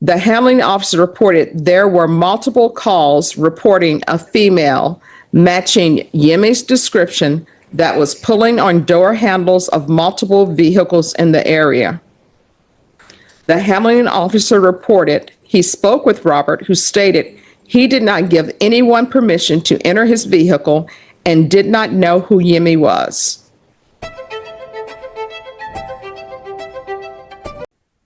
The handling officer reported there were multiple calls reporting a female matching Yemi's description that was pulling on door handles of multiple vehicles in the area. The handling officer reported he spoke with Robert, who stated he did not give anyone permission to enter his vehicle and did not know who Yemi was.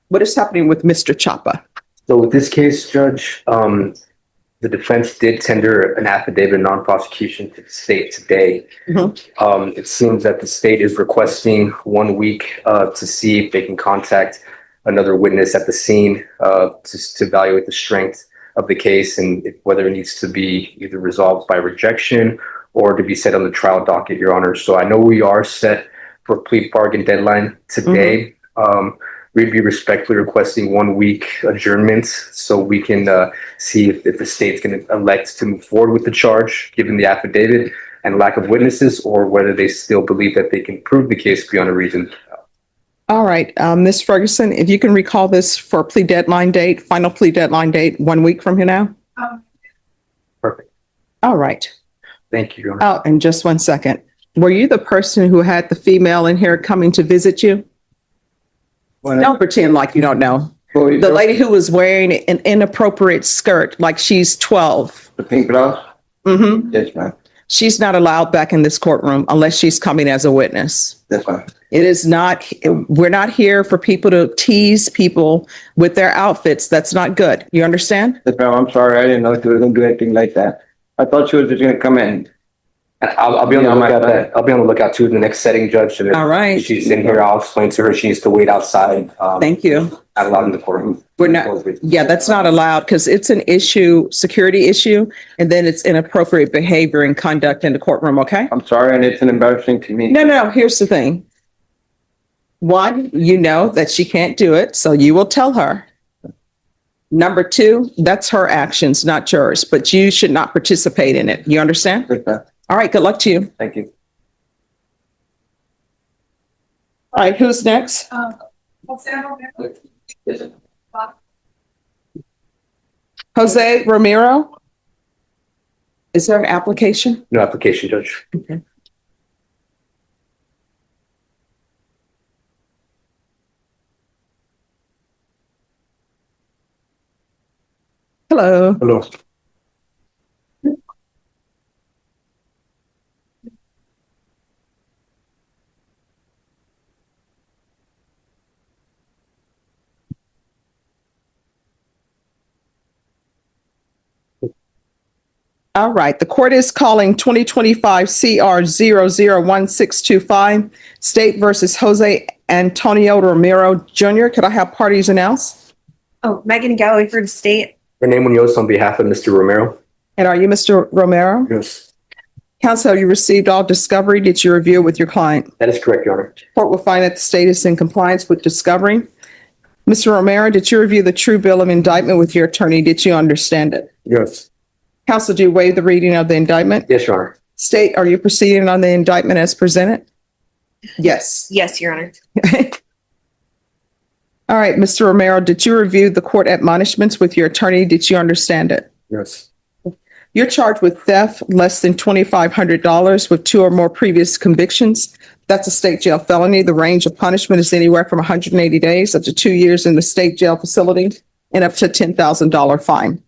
What is happening with Mr. Chapa? So with this case, Judge, the defense did tender an affidavit of non-prosecution to the state today. It seems that the state is requesting 1 week to see if they can contact another witness at the scene to evaluate the strength of the case and whether it needs to be either resolved by rejection or to be set on the trial docket, Your Honor. So I know we are set for plea bargain deadline today. We'd be respectfully requesting 1 week adjournment so we can see if the state's going to elect to move forward with the charge, given the affidavit and lack of witnesses, or whether they still believe that they can prove the case beyond a reason. All right, Ms. Ferguson, if you can recall this for plea deadline date, final plea deadline date, 1 week from here now? Perfect. All right. Thank you, Your Honor. Oh, and just 1 second. Were you the person who had the female in here coming to visit you? Don't pretend like you don't know. The lady who was wearing an inappropriate skirt, like she's 12. The pink blouse? Mm-hmm. Yes, ma'am. She's not allowed back in this courtroom unless she's coming as a witness. That's fine. It is not, we're not here for people to tease people with their outfits. That's not good. You understand? Yes, ma'am. I'm sorry. I didn't know she was going to do anything like that. I thought she was just going to come in. I'll be on the lookout. I'll be on the lookout too. The next setting, Judge. And All right. if she's in here, I'll explain to her she needs to wait outside. Thank you. Not allowed in the courtroom. We're not, yeah, that's not allowed because it's an issue, security issue, and then it's inappropriate behavior and conduct in the courtroom, okay? I'm sorry, and it's an embarrassing to me. No, here's the thing. One, you know that she can't do it, so you will tell her. Number two, that's her actions, not yours, but you should not participate in it. You understand? Yes, ma'am. All right, good luck to you. Thank you. All right, who's next? Jose Romero? Is there an application? No application, Judge. Okay. Hello. Hello. All right, the court is calling 2025 CR 001625, State versus Jose Antonio Romero Jr. Could I have parties announced? Oh, Megan Galloway for the state. Renee Munoz on behalf of Mr. Romero. And are you Mr. Romero? Yes. Counsel, have you received all discovery? Did you review it with your client? That is correct, Your Honor. Court will find that the state is in compliance with discovery. Mr. Romero, did you review the true bill of indictment with your attorney? Did you understand it? Yes. Counsel, do you waive the reading of the indictment? Yes, Your Honor. State, are you proceeding on the indictment as presented? Yes. Yes, Your Honor. All right, Mr. Romero, did you review the court admonishments with your attorney? Did you understand it? Yes. You're charged with theft less than $2,500 with 2 or more previous convictions. That's a state jail felony. The range of punishment is anywhere from 180 days up to 2 years in the state jail facility and up to a $10,000 fine.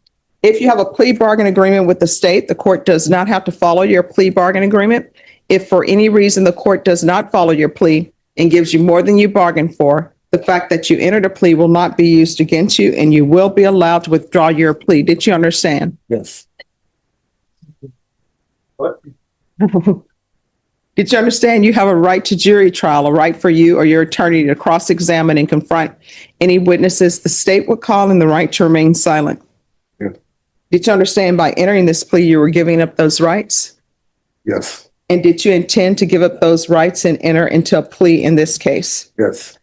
If you have a plea bargain agreement with the state, the court does not have to follow your plea bargain agreement. If for any reason the court does not follow your plea and gives you more than you bargained for, the fact that you entered a plea will not be used against you and you will be allowed to withdraw your plea. Did you understand? Yes. What? Did you understand you have a right to jury trial, a right for you or your attorney to cross-examine and confront any witnesses the state would call and the right to remain silent? Yeah. Did you understand by entering this plea, you were giving up those rights? Yes. And did you intend to give up those rights and enter into a plea in this case? Yes.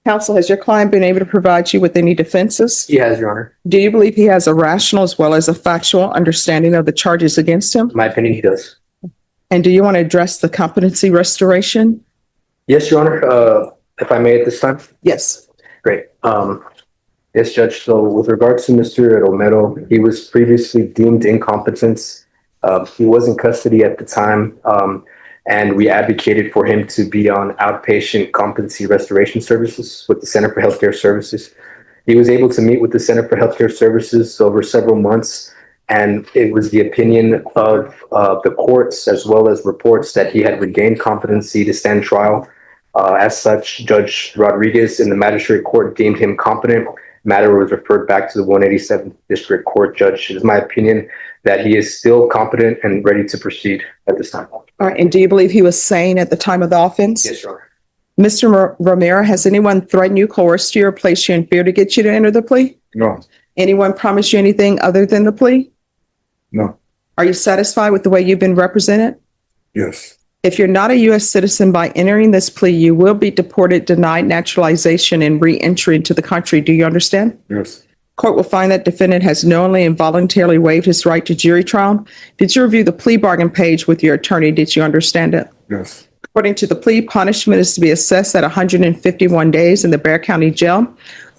Counsel, has your client been able to provide you with any defenses? He has, Your Honor. Do you believe he has a rational as well as a factual understanding of the charges against him? In my opinion, he does. And do you want to address the competency restoration? Yes, Your Honor. If I may at this time. Yes. Great. Yes, Judge. So with regards to Mr. Romero, he was previously deemed incompetent. He was in custody at the time, and we advocated for him to be on outpatient competency restoration services with the Center for Healthcare Services. He was able to meet with the Center for Healthcare Services over several months, and it was the opinion of the courts as well as reports that he had regained competency to stand trial. As such, Judge Rodriguez in the magistrate court deemed him competent. Matter was referred back to the 187th District Court. Judge, it is my opinion that he is still competent and ready to proceed at this time. All right. And do you believe he was sane at the time of the offense? Yes, Your Honor. Mr. Romero, has anyone threatened you, coerced you, or placed you in fear to get you to enter the plea? No, Anyone promised you anything other than the plea? no, Are you satisfied with the way you've been represented? yes, If you're not a U.S. citizen by entering this plea, you will be deported, denied naturalization, and re-entry into the country. Do you understand? yes, Court will find that defendant has knowingly and voluntarily waived his right to jury trial. Did you review the plea bargain page with your attorney? Did you understand it? yes, According to the plea, punishment is to be assessed at 151 days in the Bexar County Jail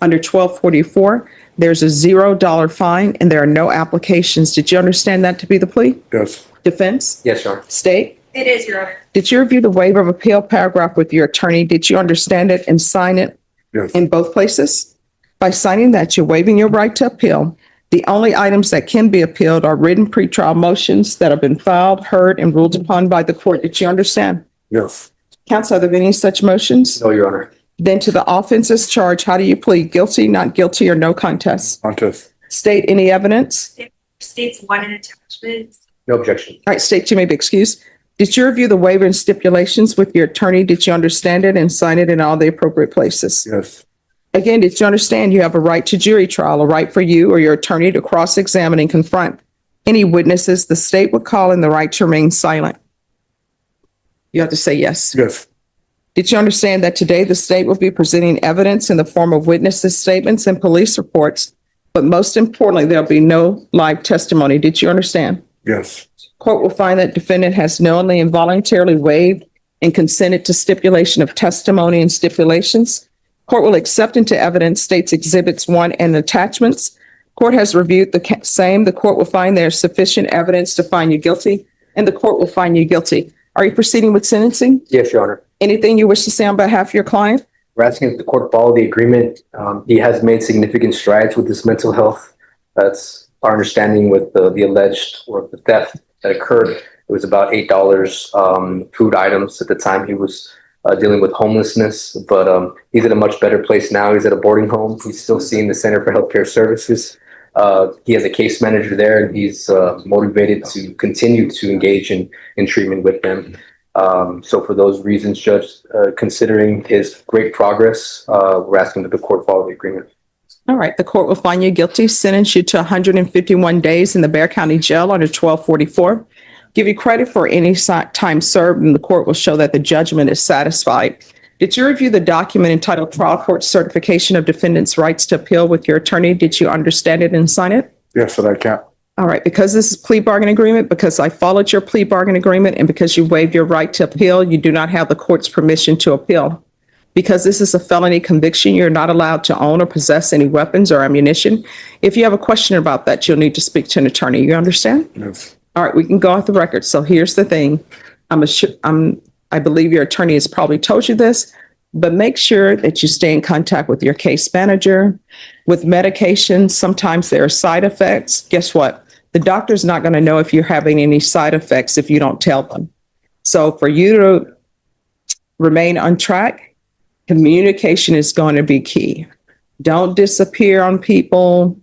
under 1244. There's a $0 fine and there are no applications. Did you understand that to be the plea? yes, Defense? Yes, Your Honor. State? It is, Your Honor. Did you review the waiver of appeal paragraph with your attorney? Did you understand it and sign it yes, in both places? By signing that, you're waiving your right to appeal. The only items that can be appealed are written pretrial motions that have been filed, heard, and ruled upon by the court. Did you understand? yes, Counsel, are there any such motions? No, Your Honor. Then to the offenses charged, how do you plead? Guilty, not guilty, or no contest? contest, State any evidence? States one in attachments. No objection. All right, state, you may be excused. Did you review the waiver and stipulations with your attorney? Did you understand it and sign it in all the appropriate places? yes, Again, did you understand you have a right to jury trial, a right for you or your attorney to cross-examine and confront any witnesses the state would call in, the right to remain silent? You have to say yes. yes, Did you understand that today the state will be presenting evidence in the form of witnesses' statements and police reports, but most importantly, there'll be no live testimony? Did you understand? yes, Court will find that defendant has knowingly and voluntarily waived and consented to stipulation of testimony and stipulations. Court will accept into evidence states exhibits 1 and attachments. Court has reviewed the same. The court will find there is sufficient evidence to find you guilty, and the court will find you guilty. Are you proceeding with sentencing? Yes, Your Honor. Anything you wish to say on behalf of your client? We're asking that the court follow the agreement. He has made significant strides with his mental health. That's our understanding with the alleged or the theft that occurred. It was about $8 food items at the time he was dealing with homelessness, but he's in a much better place now. He's at a boarding home. He's still seeing the Center for Healthcare Services. He has a case manager there, and he's motivated to continue to engage in treatment with them. So for those reasons, Judge, considering his great progress, we're asking that the court follow the agreement. All right, the court will find you guilty, sentence you to 151 days in the Bexar County Jail under 1244. Give you credit for any time served, and the court will show that the judgment is satisfied. Did you review the document entitled Trial Court Certification of Defendant's Rights to Appeal with your attorney? Did you understand it and sign it? yes, but I can't. All right, because this is plea bargain agreement, because I followed your plea bargain agreement, and because you waived your right to appeal, you do not have the court's permission to appeal. Because this is a felony conviction, you're not allowed to own or possess any weapons or ammunition. If you have a question about that, you'll need to speak to an attorney. You understand? Yes, All right, we can go off the record. So here's the thing. I believe your attorney has probably told you this, but make sure that you stay in contact with your case manager. With medications, sometimes there are side effects. Guess what? The doctor's not going to know if you're having any side effects if you don't tell them. So for you to remain on track, communication is going to be key. Don't disappear on people.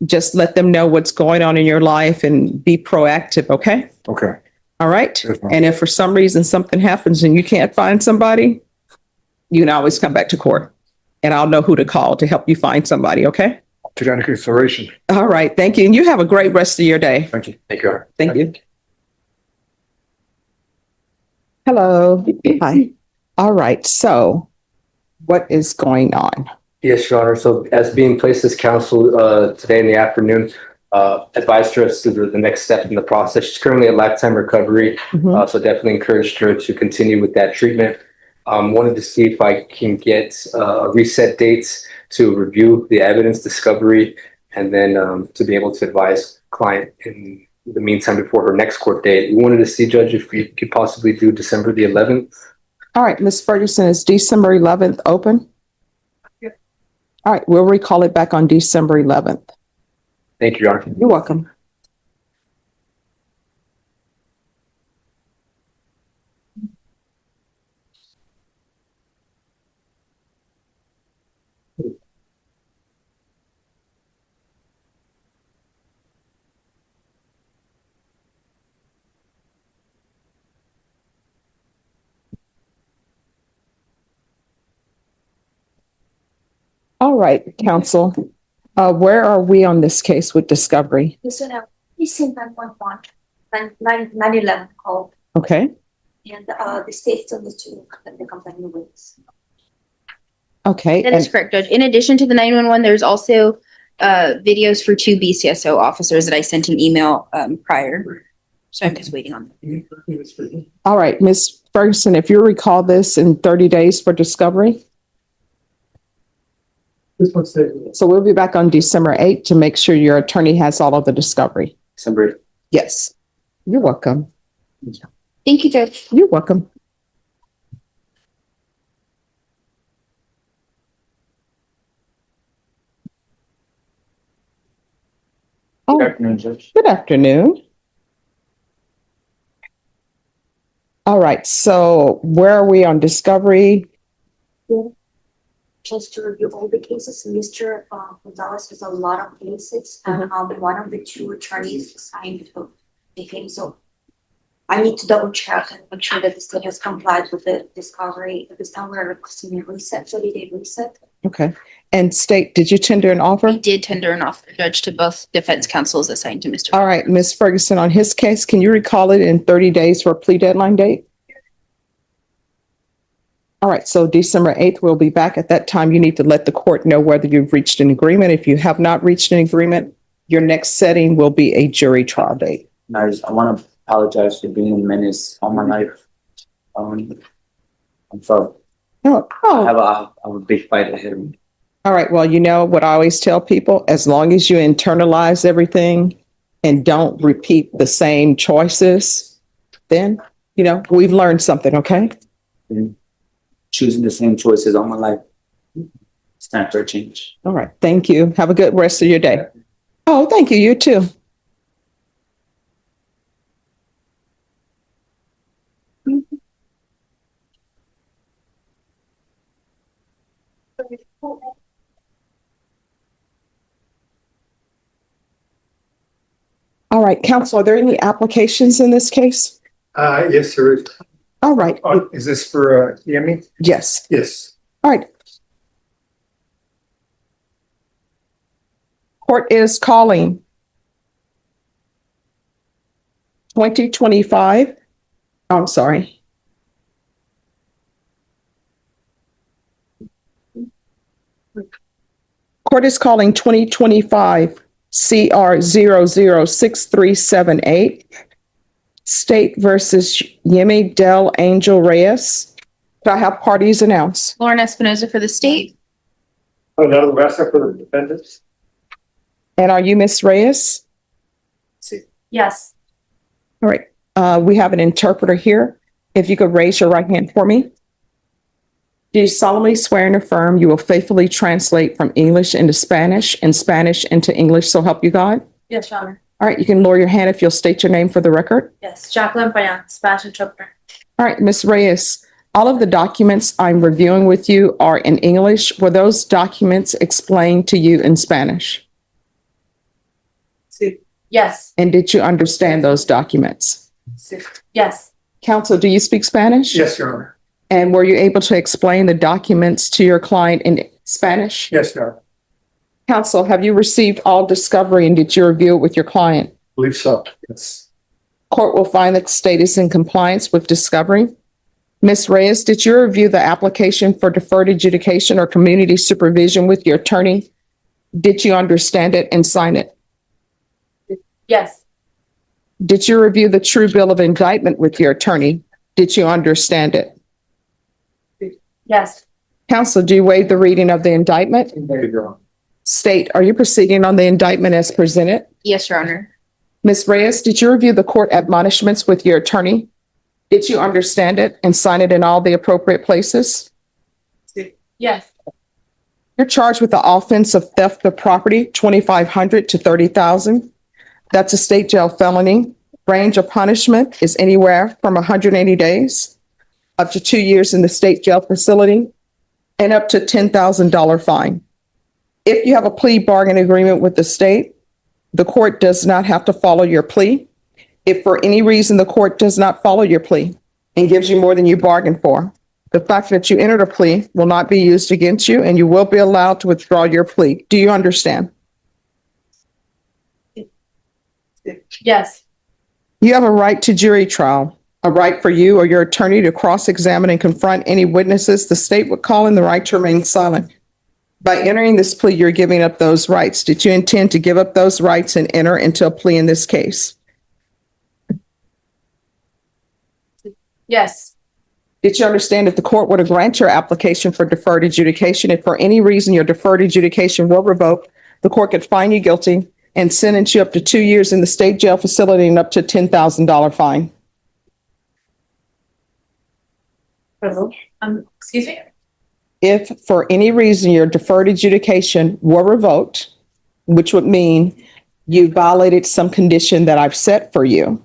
Just let them know what's going on in your life and be proactive, okay? okay, All right? Yes, ma'am. And if for some reason something happens and you can't find somebody, you can always come back to court and I'll know who to call to help you find somebody, okay? to that consideration. All right, thank you. And you have a great rest of your day. Thank you. Thank you, Your Honor. Thank you. Hello. Hi. All right, so what is going on? Yes, Your Honor. So as being placed as counsel today in the afternoon, advised her as to the next step in the process. She's currently at lifetime recovery, Mhm. so definitely encouraged her to continue with that treatment. Wanted to see if I can get a reset date to review the evidence discovery and then to be able to advise client in the meantime before her next court date. We wanted to see, Judge, if we could possibly do December the 11th. All right, Ms. Ferguson, is December 11th open? Yeah. All right, we'll recall it back on December 11th. Thank you, Your Honor. You're welcome. All right, counsel, where are we on this case with discovery? This one, he's in 911 call, Okay, and the state still needs to conduct the company wins. okay. That is And correct, Judge. In addition to the 911, there's also videos for 2 BCSO officers that I sent an email prior. So I'm just waiting on them. all right, Ms. Ferguson, if you recall this in 30 days for discovery? So we'll be back on December 8th to make sure your attorney has all of the discovery. December. Yes. You're welcome. Thank you, Judge. You're welcome. Oh, Good afternoon, Judge. good afternoon. All right, so where are we on discovery? Just to review all the cases, Mr. Gonzalez has a lot of cases, and one of the 2 attorneys assigned to the case, so I need to double check and make sure that the state has complied with the discovery. At this time, we're requesting a reset, 30-day reset. Okay. And state, did you tender an We offer? did tender an offer, Judge, to both defense counsels assigned to Mr. All right, Ms. Ferguson, on his case, can you recall it in 30 days for a plea deadline date? All right, so December 8th, we'll be back. At that time, you need to let the court know whether you've reached an agreement. If you have not reached an agreement, your next setting will be a jury trial date. I want to apologize for being a menace all my life. I'm sorry. Oh, I have a big fight ahead of me. all right, well, you know what I always tell people, as long as you internalize everything and don't repeat the same choices, then, we've learned something, okay? Choosing the same choices all my life. It's time for a change. All right, thank you. Have a good rest of your day. Oh, thank you, you too. All right, counsel, are there any applications in this case? Yes, there is. All right, Is this for, Yemi? yes. Yes. All right. Court is calling 2025. I'm sorry. Court is calling 2025 CR 006378. State versus Yemi Del Angel Reyes. Could I have parties announce? Lauren Espinoza for the state. Another wrestler for the defendants? And are you Miss Reyes? Yes. All right. We have an interpreter here. If you could raise your right hand for me. Do you solemnly swear and affirm you will faithfully translate from English into Spanish and Spanish into English, so help you God? Yes, Your Honor. All right, you can lower your hand if you'll state your name for the record. Yes, Jacqueline Payan, Spanish interpreter. All right, Ms. Reyes, all of the documents I'm reviewing with you are in English. Were those documents explained to you in Spanish? Yes. And did you understand those documents? Yes. Counsel, do you speak Spanish? Yes, Your Honor. And were you able to explain the documents to your client in Spanish? Yes, Your Honor. Counsel, have you received all discovery and did you review it with your client? Believe so. Yes. Court will find that the state is in compliance with discovery. Ms. Reyes, did you review the application for deferred adjudication or community supervision with your attorney? Did you understand it and sign it? Yes. Did you review the true bill of indictment with your attorney? Did you understand it? Yes. Counsel, do you waive the reading of the indictment? State, are you proceeding on the indictment as presented? Yes, Your Honor. Ms. Reyes, did you review the court admonishments with your attorney? Did you understand it and sign it in all the appropriate places? Yes. You're charged with the offense of theft of property, 2,500 to 30,000. That's a state jail felony. Range of punishment is anywhere from 180 days up to 2 years in the state jail facility and up to $10,000 fine. If you have a plea bargain agreement with the state, the court does not have to follow your plea. If for any reason the court does not follow your plea and gives you more than you bargained for, the fact that you entered a plea will not be used against you and you will be allowed to withdraw your plea. Do you understand? Yes. You have a right to jury trial, a right for you or your attorney to cross-examine and confront any witnesses the state would call in, the right to remain silent. By entering this plea, you're giving up those rights. Did you intend to give up those rights and enter into a plea in this case? Yes. Did you understand if the court were to grant your application for deferred adjudication, if for any reason your deferred adjudication will revoke, the court could find you guilty and sentence you up to 2 years in the state jail facility and up to $10,000 fine? Excuse me? If for any reason your deferred adjudication were revoked, which would mean you violated some condition that I've set for you,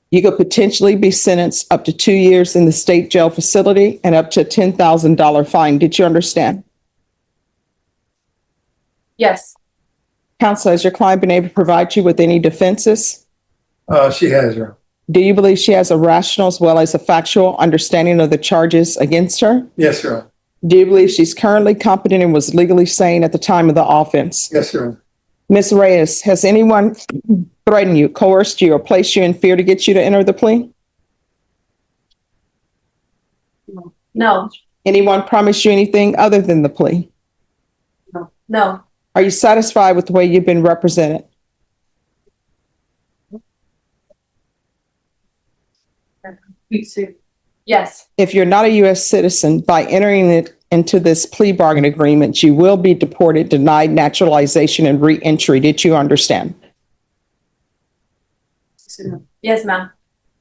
you could potentially be sentenced up to 2 years in the state jail facility and up to a $10,000 fine. Did you understand? Yes. Counsel, has your client been able to provide you with any defenses? She has, Your Honor. Do you believe she has a rational as well as a factual understanding of the charges against her? Yes, Your Honor. Do you believe she's currently competent and was legally sane at the time of the offense? Yes, Your Honor. Ms. Reyes, has anyone threatened you, coerced you, or placed you in fear to get you to enter the plea? No. Anyone promised you anything other than the plea? No. Are you satisfied with the way you've been represented? Yes. If you're not a U.S. citizen, by entering it into this plea bargain agreement, you will be deported, denied naturalization, and re-entry. Did you understand? Yes, ma'am.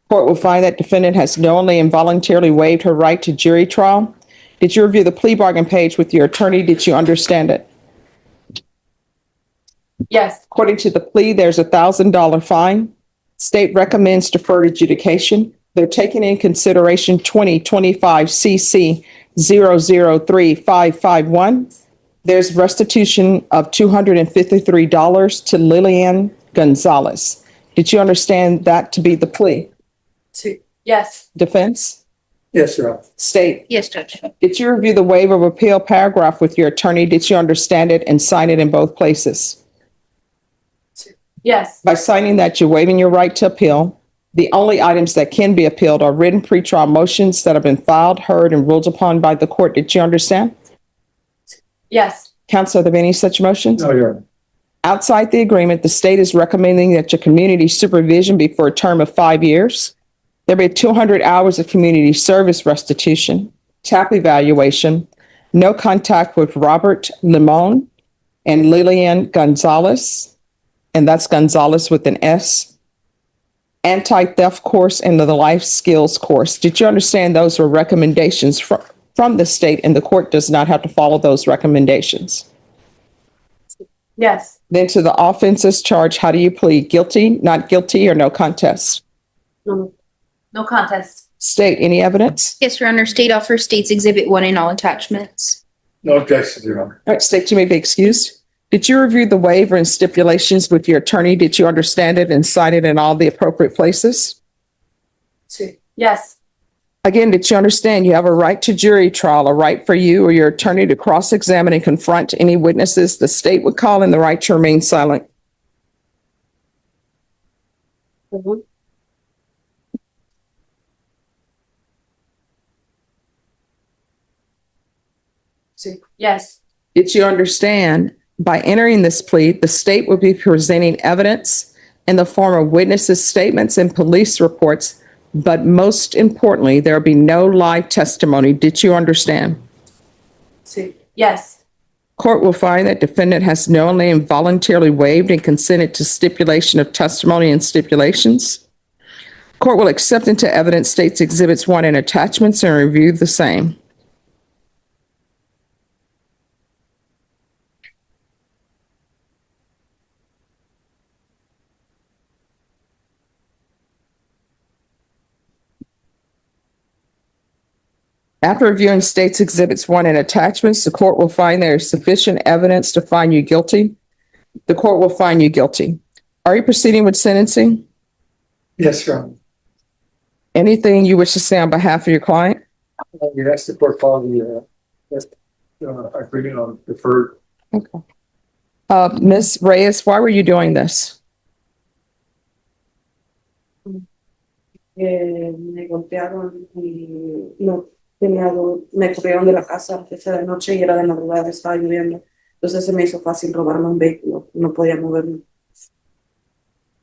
Court will find that defendant has knowingly and voluntarily waived her right to jury trial. Did you review the plea bargain page with your attorney? Did you understand it? Yes. According to the plea, there's a $1,000 fine. State recommends deferred adjudication. They're taking in consideration 2025 CC 003551. There's restitution of $253 to Lillian Gonzalez. Did you understand that to be the plea? Yes. Defense? Yes, Your Honor. State, Yes, Judge. did you review the waiver of appeal paragraph with your attorney? Did you understand it and sign it in both places? Yes. By signing that, you're waiving your right to appeal. The only items that can be appealed are written pretrial motions that have been filed, heard, and ruled upon by the court. Did you understand? Yes. Counsel, are there any such motions? No, Your Honor. Outside the agreement, the state is recommending that your community supervision be for a term of 5 years. There be 200 hours of community service restitution, TAP evaluation, no contact with Robert Limon and Lillian Gonzalez, and that's Gonzalez with an S, anti-theft course, and the life skills course. Did you understand those were recommendations from the state and the court does not have to follow those recommendations? Yes. Then to the offenses charge, how do you plead? Guilty, not guilty, or no contest? No contest. State, any evidence? Yes, Your Honor. State offers States Exhibit 1 in all attachments. No objections, Your Honor. All right, state, you may be excused. Did you review the waiver and stipulations with your attorney? Did you understand it and sign it in all the appropriate places? Yes. Again, did you understand you have a right to jury trial, a right for you or your attorney to cross-examine and confront any witnesses the state would call in, the right to remain silent? Yes. Did you understand by entering this plea, the state will be presenting evidence in the form of witnesses' statements and police reports, but most importantly, there will be no live testimony. Did you understand? Sí. Yes. Court will find that defendant has knowingly and voluntarily waived and consented to stipulation of testimony and stipulations. Court will accept into evidence state's exhibits 1 and attachments and review the same. After reviewing state's exhibits 1 and attachments, the court will find there is sufficient evidence to find you guilty. The court will find you guilty. Are you proceeding with sentencing? Yes, Your Honor. Anything you wish to say on behalf of your client? You asked the court follow the, agreement on deferred. Ms. Reyes, why were you doing this? Me golpearon y no tenía me corrieron de la casa esa de noche y era de madrugada, estaba lloviendo. Entonces se me hizo fácil robarme un vehículo, no podía moverme.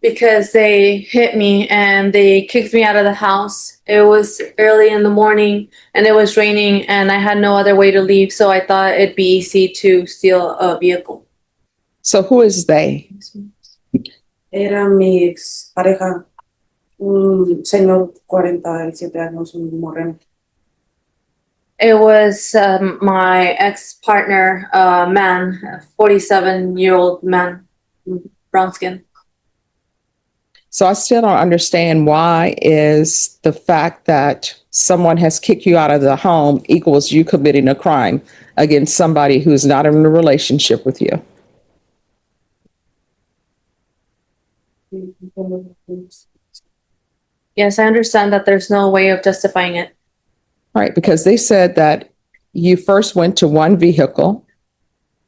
Because they hit me and they kicked me out of the house. It was early in the morning and it was raining and I had no other way to leave, so I thought it'd be easy to steal a vehicle. So who is they? Era mi ex pareja, un señor 47 años, un moreno. It was my ex-partner, man, a 47-year-old man, brown skin. So I still don't understand why is the fact that someone has kicked you out of the home equals you committing a crime against somebody who's not in a relationship with you. Yes, I understand that there's no way of justifying it. Right, because they said that you first went to one vehicle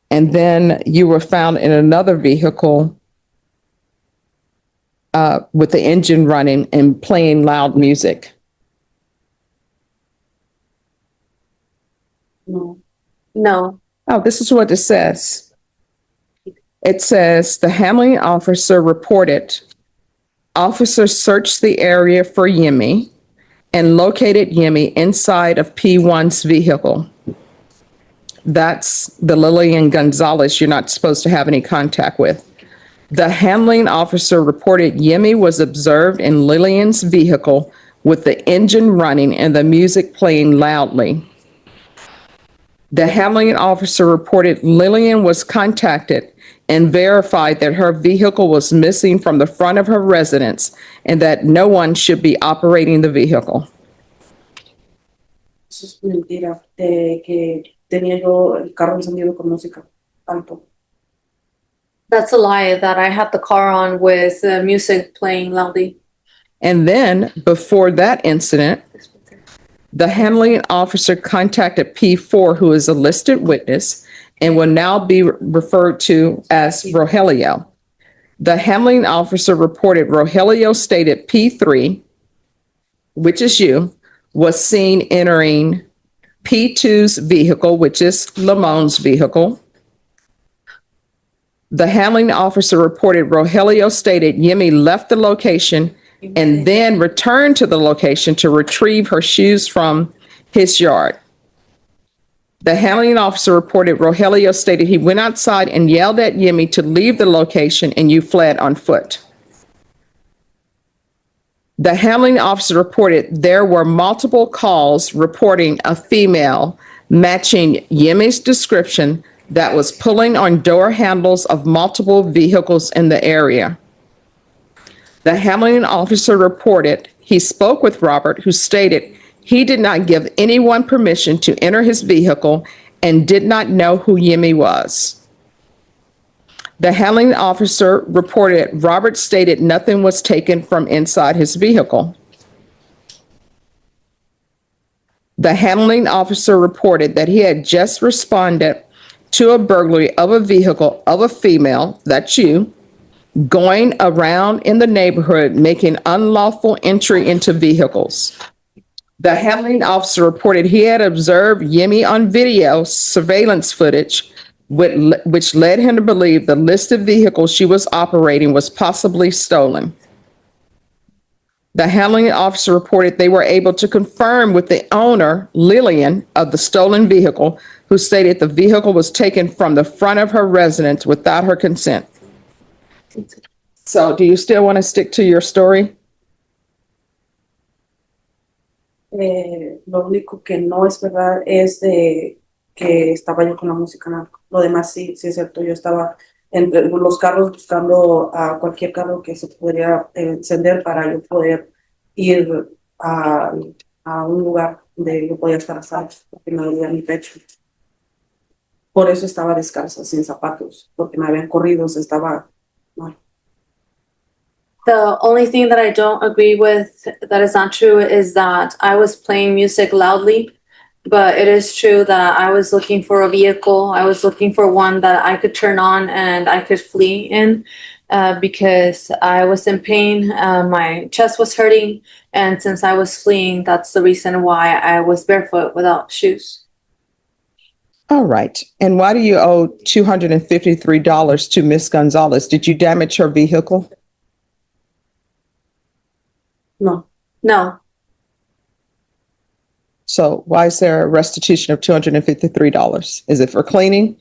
and then you were found in another vehicle with the engine running and playing loud music. No. No. Oh, this is what it says. It says the handling officer reported, officers searched the area for Yemi and located Yemi inside of P1's vehicle. That's the Lillian Gonzalez you're not supposed to have any contact with. The handling officer reported Yemi was observed in Lillian's vehicle with the engine running and the music playing loudly. The handling officer reported Lillian was contacted and verified that her vehicle was missing from the front of her residence and that no one should be operating the vehicle. Eso es mentira, de que tenía yo el carro encendido con música alto. That's a lie that I had the car on with music playing loudly. And then before that incident, the handling officer contacted P4, who is a listed witness and will now be referred to as Rogelio. The handling officer reported Rogelio stated P3, which is you, was seen entering P2's vehicle, which is Lamone's vehicle. The handling officer reported Rogelio stated Yemi left the location and then returned to the location to retrieve her shoes from his yard. The handling officer reported Rogelio stated he went outside and yelled at Yemi to leave the location and you fled on foot. The handling officer reported there were multiple calls reporting a female matching Yemi's description that was pulling on door handles of multiple vehicles in the area. The handling officer reported he spoke with Robert, who stated he did not give anyone permission to enter his vehicle and did not know who Yemi was. The handling officer reported Robert stated nothing was taken from inside his vehicle. The handling officer reported that he had just responded to a burglary of a vehicle of a female, that's you, going around in the neighborhood making unlawful entry into vehicles. The handling officer reported he had observed Yemi on video surveillance footage, which led him to believe the listed vehicle she was operating was possibly stolen. The handling officer reported they were able to confirm with the owner, Lillian, of the stolen vehicle who stated the vehicle was taken from the front of her residence without her consent. So do you still want to stick to your story? Lo único que no es verdad es de que estaba yo con la música en alto. Lo demás sí, sí es cierto. Yo estaba entre los carros buscando a cualquier carro que se pudiera encender para yo poder ir a un lugar donde yo podía estar a salvo, porque me dolía mi pecho. Por eso estaba descalza, sin zapatos, porque me habían corrido, estaba mal. The only thing that I don't agree with that is not true is that I was playing music loudly. But it is true that I was looking for a vehicle. I was looking for one that I could turn on and I could flee in because I was in pain. My chest was hurting. And since I was fleeing, that's the reason why I was barefoot without shoes. All right. And why do you owe $253 to Miss Gonzalez? Did you damage her vehicle? No, No, So why is there a restitution of $253? Is it for cleaning?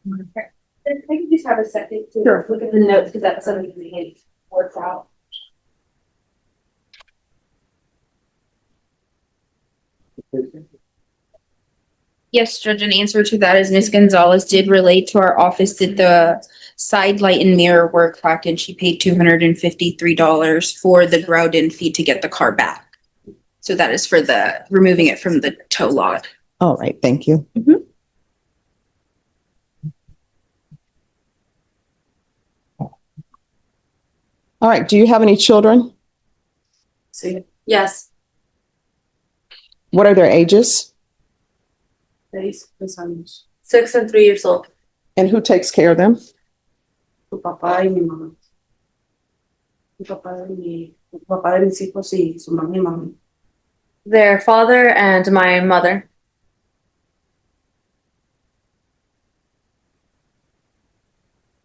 I can just have a second to look at the notes, because that's something we can work out. Yes, Judge, an answer to that is Ms. Gonzalez did relate to our office that the side light and mirror were cracked and she paid $253 for the ground-in fee to get the car back. So that is for the removing it from the tow lot. All right, thank you. Mhm. All right, do you have any children? sí, yes, What are their ages? 6 años. 6 and 3 years old. And who takes care of them? Tu papá y mi mamá. Mi papá de mis hijos y su mamá y mi mamá. Their father and my mother.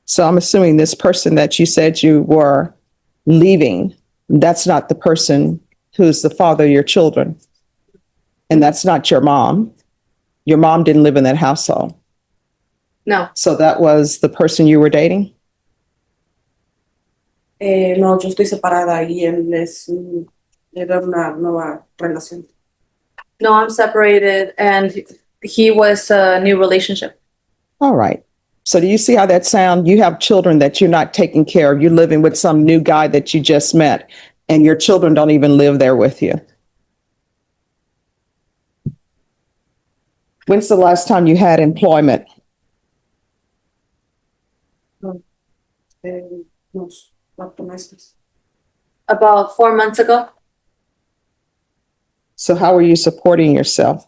So I'm assuming this person that you said you were leaving, that's not the person who's the father of your children. And that's not your mom. Your mom didn't live in that household. No, So that was the person you were dating? No, yo estoy separada y él era una nueva relación. no, I'm separated and he was a new relationship. All right. So do you see how that sounds? You have children that you're not taking care of. You're living with some new guy that you just met, and your children don't even live there with you. When's the last time you had employment? Unos 4 meses. About 4 months ago. So how are you supporting yourself?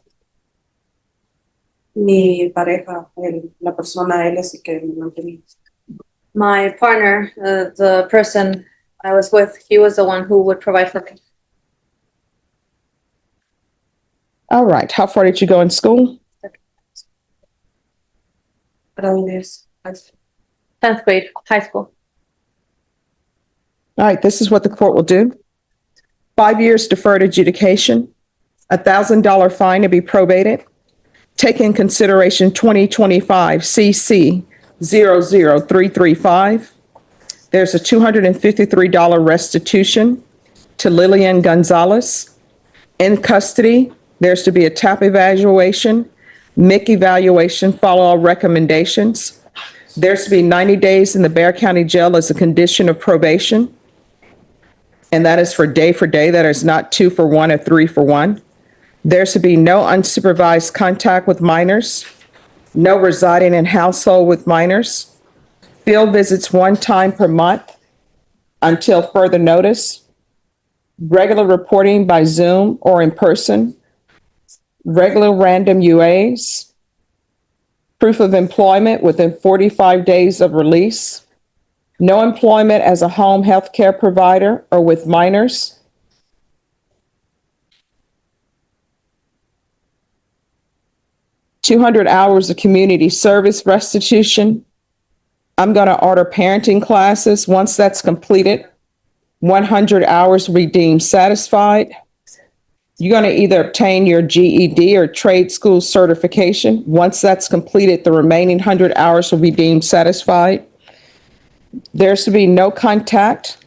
Mi pareja, la persona, él es el que me mantenía. My partner, the person I was with, he was the one who would provide for me. All right. How far did you go in school? Grado 10. 10th grade, high school. All right. This is what the court will do. 5 years deferred adjudication, $1,000 fine to be probated. Take in consideration 2025 CC 00335. There's a $253 restitution to Lillian Gonzalez. In custody, there's to be a TAP evaluation, MIC evaluation, follow all recommendations. There's to be 90 days in the Bexar County Jail as a condition of probation. And that is for day. That is not 2 for 1 or 3 for 1. There's to be no unsupervised contact with minors, no residing in household with minors, field visits 1 time per month until further notice, regular reporting by Zoom or in person, regular random UAs, proof of employment within 45 days of release, no employment as a home health care provider or with minors, 200 hours of community service restitution. I'm going to order parenting classes. Once that's completed, 100 hours redeemed satisfied. You're going to either obtain your GED or trade school certification. Once that's completed, the remaining 100 hours will be deemed satisfied. There's to be no contact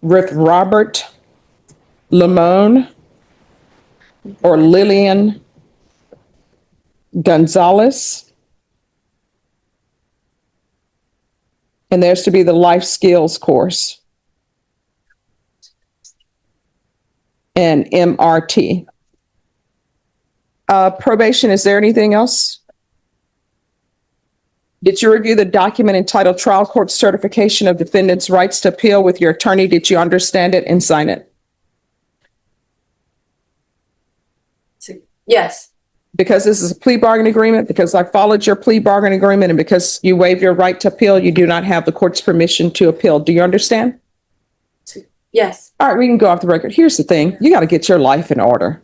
with Robert Lamone or Lillian Gonzalez. And there's to be the life skills course and MRT. Probation, is there anything else? Did you review the document entitled Trial Court Certification of Defendant's Rights to Appeal with your attorney? Did you understand it and sign it? Yes, Because this is a plea bargain agreement, because I followed your plea bargain agreement, and because you waive your right to appeal, you do not have the court's permission to appeal. Do you understand? yes, All right, we can go off the record. Here's the thing. You got to get your life in order.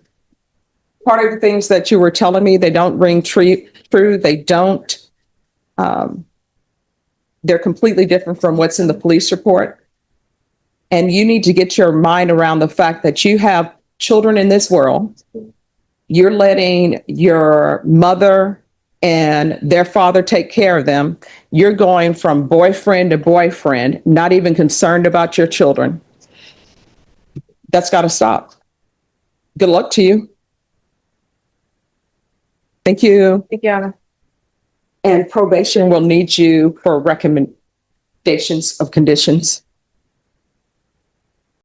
Part of the things that you were telling me, they don't ring true. They don't. They're completely different from what's in the police report. And you need to get your mind around the fact that you have children in this world. You're letting your mother and their father take care of them. You're going from boyfriend to boyfriend, not even concerned about your children. That's got to stop. Good luck to you. Thank you. thank you, Anna. And probation will need you for recommendations of conditions.